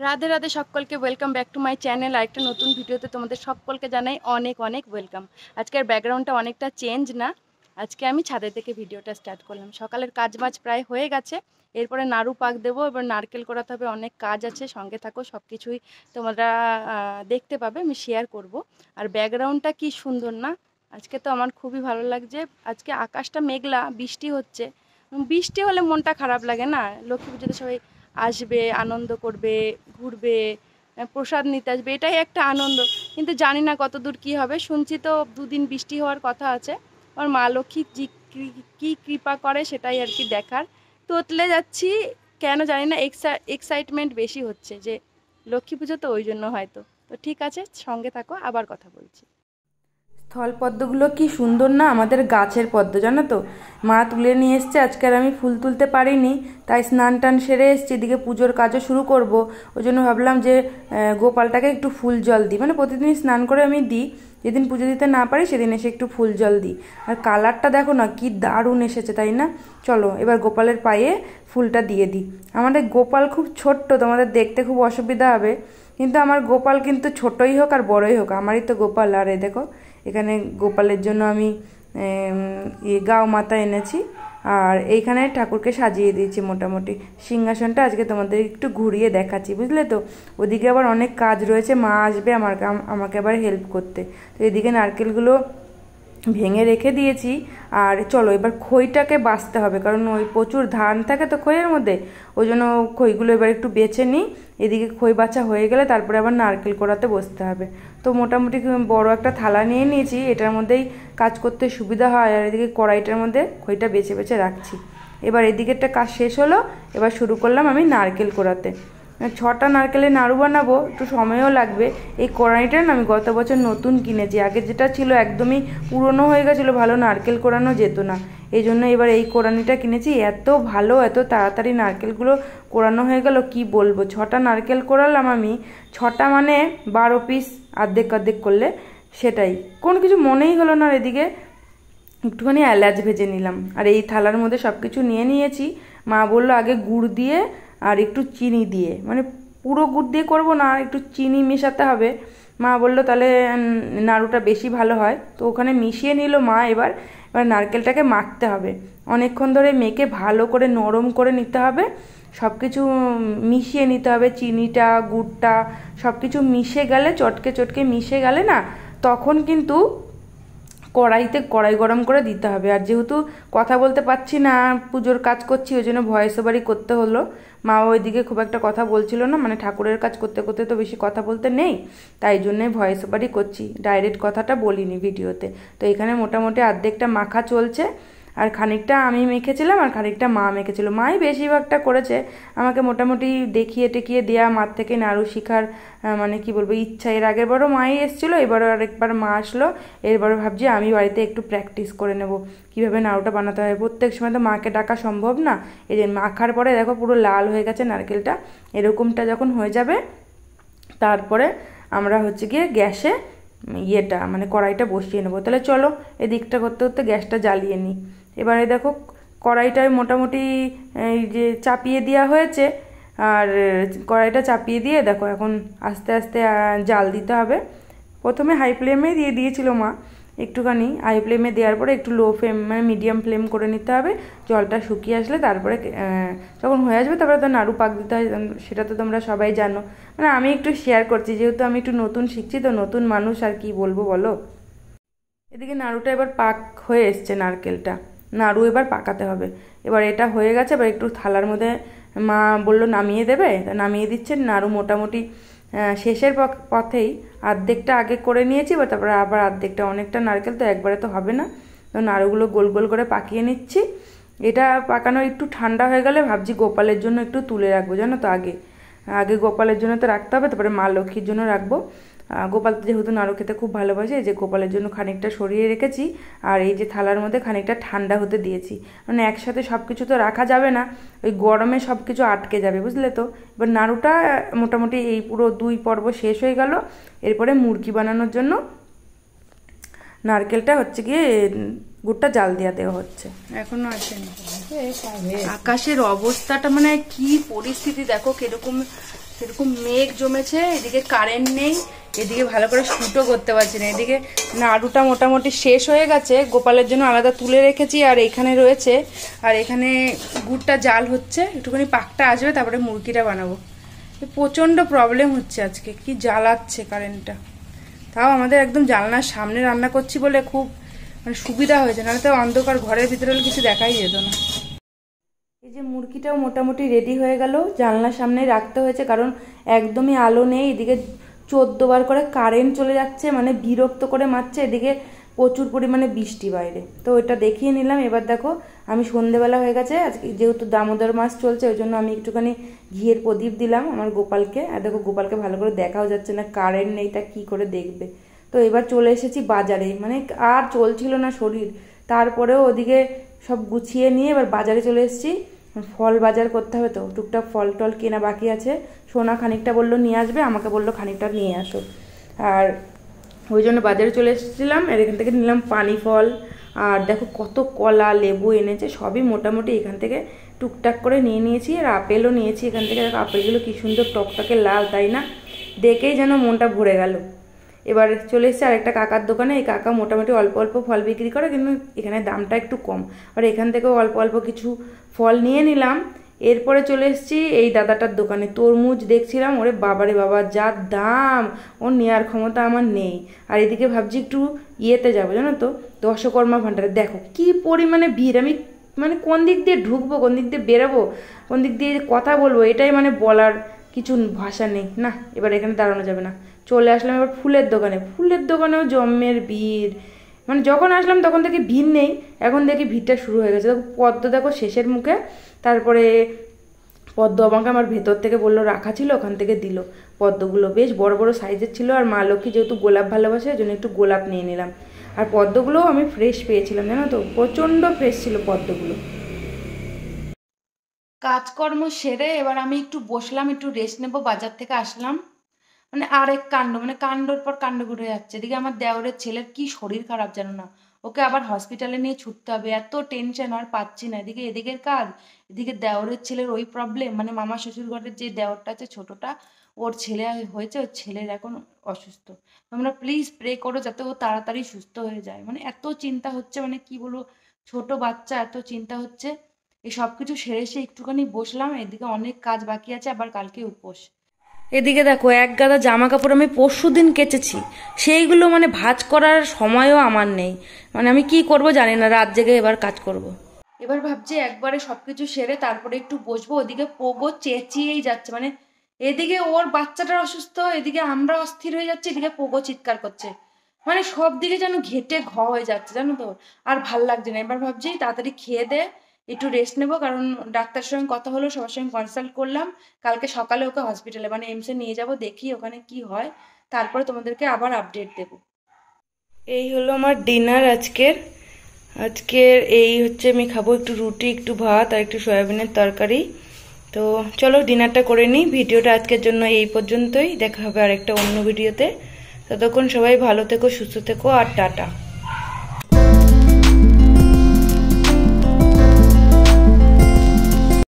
রাধে রাধে সকলকে welcome back to my channel. আরেকটা নতুন ভিডিওতে তোমাদের সকলকে জানাই অনেক অনেক ওয়েলকাম। আজকের ব্যাকগ্রাউন্ডটা অনেকটা চেঞ্জ না, আজকে আমি ছাদে থেকে ভিডিওটা স্টার্ট করলাম। সকালের কাজ বাজ প্রায় হয়ে গেছে, এরপরে নাড়ু পাক দেবো, এবার নারকেল করাতে হবে, অনেক কাজ আছে, সঙ্গে থাকো, সব কিছুই তোমরা দেখতে পাবে, আমি শেয়ার করব। আর ব্যাকগ্রাউন্ডটা কি সুন্দর না, আজকে তো আমার খুবই ভালো লাগছে। আজকে আকাশটা মেঘলা, বৃষ্টি হচ্ছে। বৃষ্টি হলে মনটা খারাপ লাগে না? লক্ষ্মী পুজোতে সবাই আসবে, আনন্দ করবে, ঘুরবে, প্রসাদ নিতে আসবে, এটাই একটা আনন্দ। কিন্তু জানি না কতদূর কি হবে। শুনছি তো দুদিন বৃষ্টি হওয়ার কথা আছে। আমার মা লক্ষ্মী জি কি কৃপা করে সেটাই আর কি দেখার। তোতলে যাচ্ছি, কেন জানি না, এক্সাইটমেন্ট বেশি হচ্ছে যে লক্ষ্মী পুজো, তো ওই জন্য হয়তো। তো ঠিক আছে, সঙ্গে থাকো, আবার কথা বলছি। স্থল পদ্মগুলো কি সুন্দর না, আমাদের গাছের পদ্ম, জানো তো। মা তুলে নিয়ে এসছে, আজকে আর আমি ফুল তুলতে পারিনি, তাই স্নান টান সেরে এসছি, এদিকে পুজোর কাজও শুরু করব। ওই জন্য ভাবলাম যে গোপালটাকে একটু ফুল জল দিই, মানে প্রতিদিন স্নান করে আমি দিই, যেদিন পুজো দিতে না পারি সেদিন এসে একটু ফুল জল দিই। আর কালারটা দেখো না কি দারুণ এসেছে, তাই না? চলো এবার গোপালের পায়ে ফুলটা দিয়ে দিই। আমাদের গোপাল খুব ছোট্ট, তোমাদের দেখতে খুব অসুবিধা হবে, কিন্তু আমার গোপাল কিন্তু ছোটই হোক আর বড়ই হোক আমারই তো গোপাল। আর এ দেখো, এখানে গোপালের জন্য আমি গাও মাথা এনেছি, আর এইখানে ঠাকুরকে সাজিয়ে দিয়েছি মোটামুটি। সিংহাসনটা আজকে তোমাদের একটু ঘুরিয়ে দেখাচ্ছি, বুঝলে তো। ওদিকে আবার অনেক কাজ রয়েছে, মা আসবে আমাকে আবার হেল্প করতে। তো এদিকে নারকেলগুলো ভেঙে রেখে দিয়েছি। আর চলো এবার খইটাকে বাছতে হবে, কারণ ওই প্রচুর ধান থাকে তো খইয়ের মধ্যে, ওই জন্য খইগুলো এবার একটু বেছে নিই। এদিকে খই বাছা হয়ে গেলে তারপরে আবার নারকেল কোড়াতে বসতে হবে। তো মোটামুটি বড় একটা থালা নিয়ে নিয়েছি, এটার মধ্যেই কাজ করতে সুবিধা হয়। আর এদিকে কড়াইটার মধ্যে খইটা বেছে বেছে রাখছি। এবার এদিকেরটা কাজ শেষ হলো, এবার শুরু করলাম আমি নারকেল কোড়াতে। 6টা নারকেলের নাড়ু বানাবো, একটু সময়ও লাগবে। এই কড়াইটা না আমি গত বছর নতুন কিনেছি, আগে যেটা ছিল একদমই পুরনো হয়ে গেছিলো, ভালো নারকেল কোড়ানো যেত না। এই জন্য এবার এই কোড়ানিটা কিনেছি, এত ভালো, এত তাড়াতাড়ি নারকেলগুলো কোড়ানো হয়ে গেল কি বলবো। 6টা নারকেল কোড়ালাম আমি, 6টা মানে 12 পিস, অর্ধেক অর্ধেক করলে সেটাই। কোনো কিছু মনেই হলো না। এদিকে একটুখানি এলাচ ভেজে নিলাম, আর এই থালার মধ্যে সব কিছু নিয়ে নিয়েছি। মা বললো আগে গুড় দিয়ে আর একটু চিনি দিয়ে, মানে পুরো গুড় দিয়ে করবো না, একটু চিনি মেশাতে হবে। মা বললো তাহলে নাড়ুটা বেশি ভালো হয়, তো ওখানে মিশিয়ে নিল মা। এবার এবার নারকেলটাকে মাখতে হবে, অনেকক্ষণ ধরে মেখে ভালো করে নরম করে নিতে হবে। সব কিছু মিশিয়ে নিতে হবে, চিনিটা গুড়টা সব কিছু মিশে গেলে, চটকে চটকে মিশে গেলে না, তখন কিন্তু কড়াইতে কড়াই গরম করে দিতে হবে। আর যেহেতু কথা বলতে পারছি না, পুজোর কাজ করছি, ওই জন্য ভয়েস ওভারই করতে হলো। মা ওইদিকে খুব একটা কথা বলছিল না, মানে ঠাকুরের কাজ করতে করতে তো বেশি কথা বলতে নেই, তাই জন্যই ভয়েস ওভারই করছি, ডাইরেক্ট কথাটা বলিনি ভিডিওতে। তো এখানে মোটামুটি অর্ধেকটা মাখা চলছে, আর খানিকটা আমি মেখেছিলাম আর খানিকটা মা মেখেছিল। মাই বেশিরভাগটা করেছে, আমাকে মোটামুটি দেখিয়ে টেকিয়ে দেওয়া, মার থেকে নাড়ু শিখার মানে কি বলবো ইচ্ছা। এর আগের বারও মাই এসেছিলো, এবারও আরেকবার মা আসলো। এরবারও ভাবছি আমি বাড়িতে একটু প্র্যাকটিস করে নেব কীভাবে নাড়ুটা বানাতে হয়, প্রত্যেক সময় তো মাকে ডাকা সম্ভব না। এই যে মাখার পরে দেখো পুরো লাল হয়ে গেছে নারকেলটা, এরকমটা যখন হয়ে যাবে তারপরে আমরা হচ্ছে গিয়ে গ্যাসে ইয়েটা মানে কড়াইটা বসিয়ে নেবো। তাহলে চলো এদিকটা করতে করতে গ্যাসটা জ্বালিয়ে নিই। এবারে দেখো কড়াইটায় মোটামুটি এই যে চাপিয়ে দেওয়া হয়েছে, আর কড়াইটা চাপিয়ে দিয়ে দেখো এখন আস্তে আস্তে জাল দিতে হবে। প্রথমে হাই ফ্লেমে দিয়ে দিয়েছিল মা, একটুখানি হাই ফ্লেমে দেওয়ার পরে একটু লো ফ্লেম মানে মিডিয়াম ফ্লেম করে নিতে হবে। জলটা শুকিয়ে আসলে তারপরে যখন হয়ে আসবে তারপরে তো নাড়ু পাক দিতে হয়, সেটা তো তোমরা সবাই জানো। মানে আমি একটু শেয়ার করছি, যেহেতু আমি একটু নতুন শিখছি, তো নতুন মানুষ আর কি বলবো বলো। এদিকে নাড়ুটা এবার পাক হয়ে এসছে, নারকেলটা নাড়ু এবার পাকাতে হবে। এবার এটা হয়ে গেছে, এবার একটু থালার মধ্যে মা বললো নামিয়ে দেবে, তা নামিয়ে দিচ্ছেন। নাড়ু মোটামুটি শেষের পথেই, অর্ধেকটা আগে করে নিয়েছি, বা তারপরে আবার অর্ধেকটা, অনেকটা নারকেল তো একবারে তো হবে না, তো নাড়ুগুলো গোল গোল করে পাকিয়ে নিচ্ছি। এটা পাকানো একটু ঠান্ডা হয়ে গেলে ভাবছি গোপালের জন্য একটু তুলে রাখবো, জানো তো। আগে আগে গোপালের জন্য তো রাখতে হবে, তারপরে মা লক্ষ্মীর জন্য রাখবো। গোপাল যেহেতু নাড়ু খেতে খুব ভালোবাসে, এই যে গোপালের জন্য খানিকটা সরিয়ে রেখেছি, আর এই যে থালার মধ্যে খানিকটা ঠান্ডা হতে দিয়েছি, মানে একসাথে সব কিছু তো রাখা যাবে না, ওই গরমে সব কিছু আটকে যাবে, বুঝলে তো। এবার নাড়ুটা মোটামুটি এই পুরো 2 পর্ব শেষ হয়ে গেল। এরপরে মুরকি বানানোর জন্য নারকেলটা হচ্ছে গিয়ে গুড়টা জাল দিয়ে দেওয়া হচ্ছে। এখনো আসেনি। আকাশের অবস্থাটা মানে কি পরিস্থিতি দেখো, কিরকম সেরকম মেঘ জমেছে, এদিকে কারেন্ট নেই, এদিকে ভালো করে শুটও করতে পারছি না। এদিকে নাড়ুটা মোটামুটি শেষ হয়ে গেছে, গোপালের জন্য আলাদা তুলে রেখেছি, আর এখানে রয়েছে, আর এখানে গুড়টা জাল হচ্ছে, একটুখানি পাকটা আসবে তারপরে মুরগিটা বানাবো। প্রচণ্ড প্রবলেম হচ্ছে আজকে, কি জ্বালাচ্ছে কারেন্টটা। তাও আমাদের একদম জানলার সামনে রান্না করছি বলে খুব মানে সুবিধা হয়েছে, নাহলে তো অন্ধকার ঘরের ভিতরে হলে কিছু দেখাই যেত না। এই যে মুরগিটাও মোটামুটি রেডি হয়ে গেল, জানলার সামনে রাখতে হয়েছে কারণ একদমই আলো নেই। এদিকে 14 বার করে কারেন্ট চলে যাচ্ছে, মানে বিরক্ত করে মারছে। এদিকে প্রচুর পরিমাণে বৃষ্টি বাইরে, তো এটা দেখিয়ে নিলাম। এবার দেখো আমি সন্ধেবেলা হয়ে গেছে, আজকে যেহেতু দামোদর মাস চলছে ওই জন্য আমি একটুখানি ঘিয়ের প্রদীপ দিলাম আমার গোপালকে। আর দেখো গোপালকে ভালো করে দেখাও যাচ্ছে না, কারেন্ট নেই, তা কী করে দেখবে। তো এবার চলে এসেছি বাজারে, মানে আর চলছিল না শরীর, তারপরেও ওদিকে সব গুছিয়ে নিয়ে এবার বাজারে চলে এসেছি। ফল বাজার করতে হবে, তো টুকটাক ফল টল কেনা বাকি আছে। সোনা খানিকটা বললো নিয়ে আসবে, আমাকে বললো খানিকটা নিয়ে আসো, আর ওই জন্য বাজারে চলে এসেছিলাম। আর এখান থেকে নিলাম পানি ফল, আর দেখো কত কলা লেবু এনেছে, সবই মোটামুটি এখান থেকে টুকটাক করে নিয়ে নিয়েছি। আর আপেলও নিয়েছি এখান থেকে, দেখো আপেলগুলো কি সুন্দর টকটকে লাল, তাই না? দেখেই যেন মনটা ভরে গেল। এবার চলে এসেছি আরেকটা কাকার দোকানে। এই কাকা মোটামুটি অল্প অল্প ফল বিক্রি করে, কিন্তু এখানে দামটা একটু কম। আর এখান থেকেও অল্প অল্প কিছু ফল নিয়ে নিলাম। এরপরে চলে এসেছি এই দাদাটার দোকানে, তরমুজ দেখছিলাম, ওরে বাবারে বাবা যা দাম, ওর নেওয়ার ক্ষমতা আমার নেই। আর এদিকে ভাবছি একটু ইয়েতে যাবো, জানো তো, দশকর্মা ভাণ্ডারে। দেখো কি পরিমাণে ভিড়, আমি মানে কোন দিক দিয়ে ঢুকবো, কোন দিক দিয়ে বেরোবো, কোন দিক দিয়ে কথা বলবো, এটাই মানে বলার কিছু ভাষা নেই। না, এবার এখানে দাঁড়ানো যাবে না, চলে আসলাম এবার ফুলের দোকানে। ফুলের দোকানেও জম্মের ভিড়, মানে যখন আসলাম তখন থেকে ভিড় নেই, এখন দেখি ভিড়টা শুরু হয়ে গেছে। দেখো পদ্ম দেখো শেষের মুখে, তারপরে পদ্ম আমাকে আমার ভেতর থেকে বললো রাখা ছিল, ওখান থেকে দিল। পদ্মগুলো বেশ বড় বড় সাইজের ছিল, আর মা লক্ষ্মী যেহেতু গোলাপ ভালোবাসে ওই জন্য একটু গোলাপ নিয়ে নিলাম। আর পদ্মগুলোও আমি ফ্রেশ পেয়েছিলাম, জানো তো, প্রচণ্ড ফ্রেশ ছিল পদ্মগুলো। কাজকর্ম সেরে এবার আমি একটু বসলাম, একটু রেস্ট নেবো, বাজার থেকে আসলাম। মানে আরেক কাণ্ড, মানে কাণ্ডর পর কাণ্ড ঘুরে যাচ্ছে। এদিকে আমার দেওরের ছেলের কি শরীর খারাপ জানো না, ওকে আবার হসপিটালে নিয়ে ছুটতে হবে, এত টেনশন, আর পাচ্ছি না। এদিকে এদিকের কাজ, এদিকে দেওরের ছেলের ওই প্রবলেম, মানে মামা শ্বশুর ঘরের যে দেওরটা আছে ছোটটা, ওর ছেলে হয়েছে, ওর ছেলের এখন অসুস্থ। তোমরা প্লিজ প্রে করো যাতে ও তাড়াতাড়ি সুস্থ হয়ে যায়। মানে এত চিন্তা হচ্ছে, মানে কি বলবো, ছোট বাচ্চা, এত চিন্তা হচ্ছে। এই সব কিছু সেরে এসে একটুখানি বসলাম, এদিকে অনেক কাজ বাকি আছে, আবার কালকে উপোস। এদিকে দেখো এক গাদা জামা কাপড় আমি পরশুদিন কেচেছি, সেইগুলো মানে ভাঁজ করার সময়ও আমার নেই। মানে আমি কি করব জানি না, রাত জেগে এবার কাজ করব। এবার ভাবছি একবারে সবকিছু সেরে তারপরে একটু বসবো। ওদিকে পোগো চেঁচিয়েই যাচ্ছে, মানে এদিকে ওর বাচ্চাটার অসুস্থ, এদিকে আমরা অস্থির হয়ে যাচ্ছি, এদিকে পোগো চিৎকার করছে, মানে সব দিকে যেন ঘেটে হয়ে যাচ্ছে, জানো তো। আর ভাল লাগছে না। এবার ভাবছি তাড়াতাড়ি খেয়ে দে একটু রেস্ট নেবো, কারণ ডাক্তারের সঙ্গে কথা হলো, সবার সঙ্গে কনসাল্ট করলাম। কালকে সকালে ওকে হসপিটালে মানে এইমসে নিয়ে যাব, দেখি ওখানে কি হয়, তারপরে তোমাদেরকে আবার আপডেট দেব। এই হলো আমার ডিনার আজকের। এই হচ্ছে আমি খাবো একটু রুটি, একটু ভাত, আর একটু সয়াবিনের তরকারি। তো চলো ডিনারটা করে নিই। ভিডিওটা আজকের জন্য এই পর্যন্তই, দেখা হবে আরেকটা অন্য ভিডিওতে। ততক্ষণ সবাই ভালো থেকো, সুস্থ থেকো, আর টাটা।